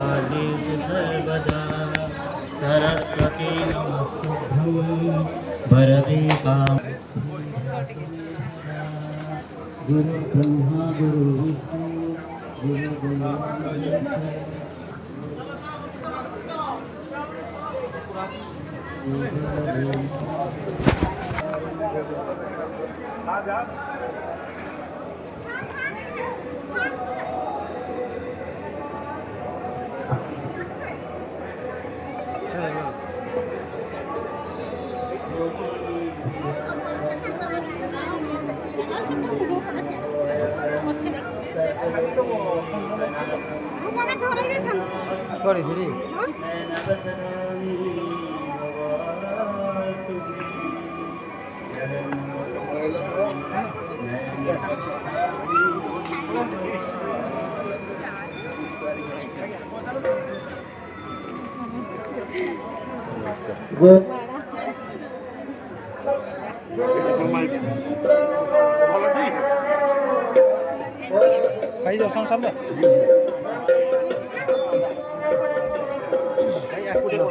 सर्वदा सरस्वती नमस्तुभ्यं वरदे काम गुरु ब्रह्मा गुरु Vishnu Kayu jauh sama-sama. Aku deh.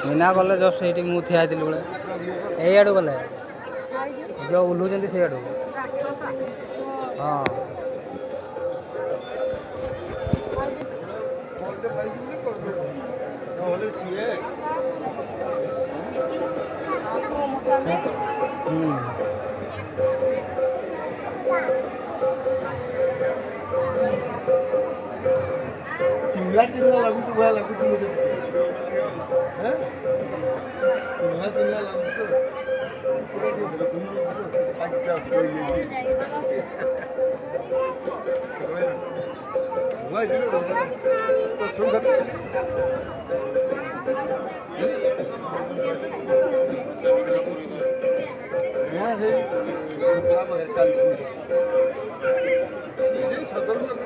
Meena गले जस्ट ये मुझे ठिया बोले यू गले जो ओह्लुंट से हाँ चिंगला चिंगला लागू तो बड़ा लागू मुझे हैं चिंगला चिंगला लागू तो पूरा अच्छा कोई भाई जो तो सुन यहाँ से पूरा बगैर चाल ये सदर में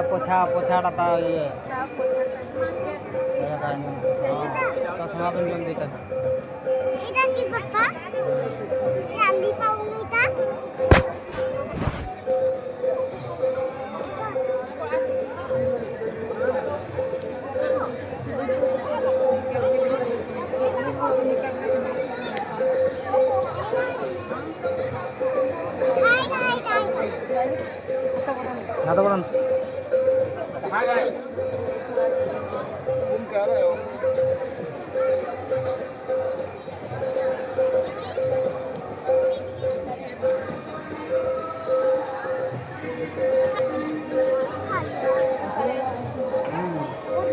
पोछा पोछाटा तो ये तो समापन बंदी कर এটা কি কথা চালি পাউনি তা हाथ बढ़ान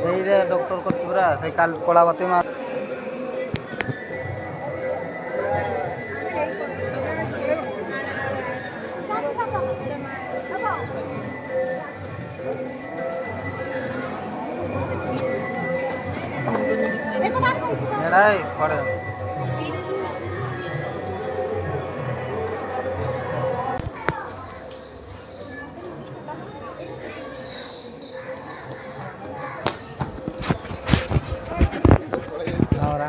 से डॉक्टर कर से काल कला बाती में लड़ाई पड़े ahora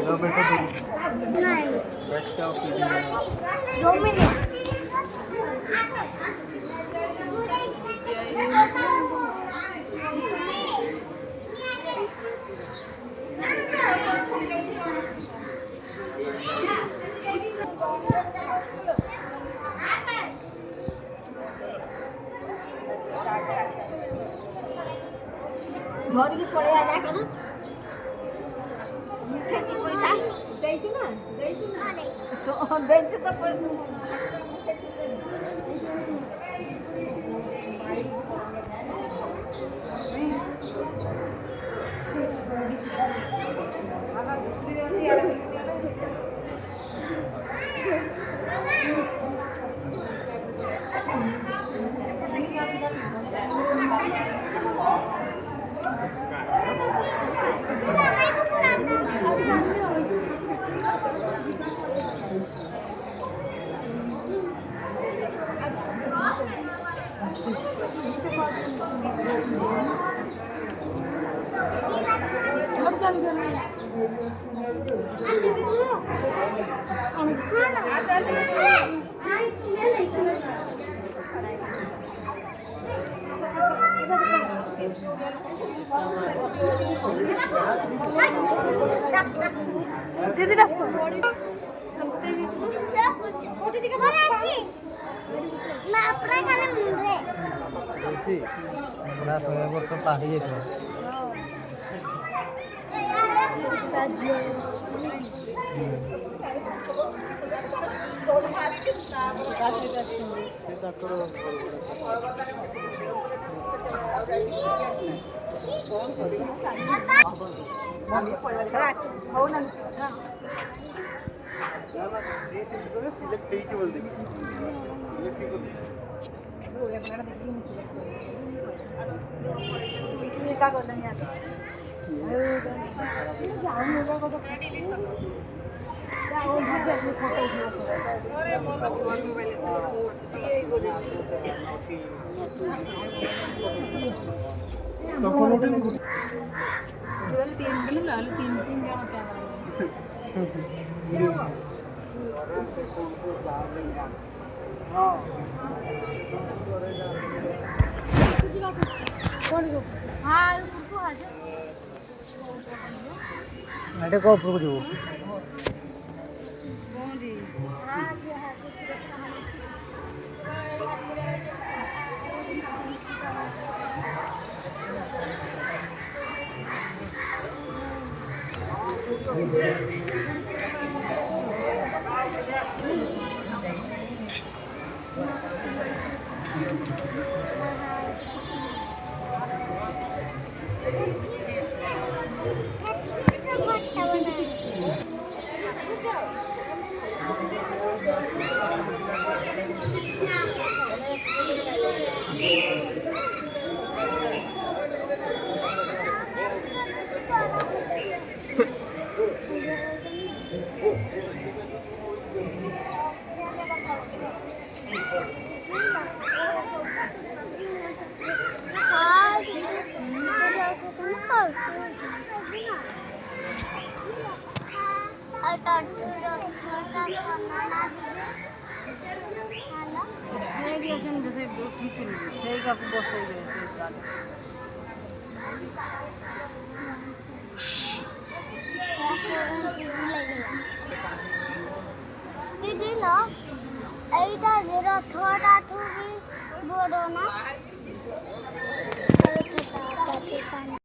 lo बैठो नहीं बैठ जाओ 2 मिनट ধরিকি পড়ে যায় কেন মিঠে কি পয়সা দেইছি না দেইছি তো दीदी डाक्टर ओटी दिखे पड़े आछि ना अपना काने मुंडे पूरा 100 वर्ष पाही जाइतो एटे को ऊपर को जीवो जैसे बसई गए थोड़ा थोड़ी बोलो ना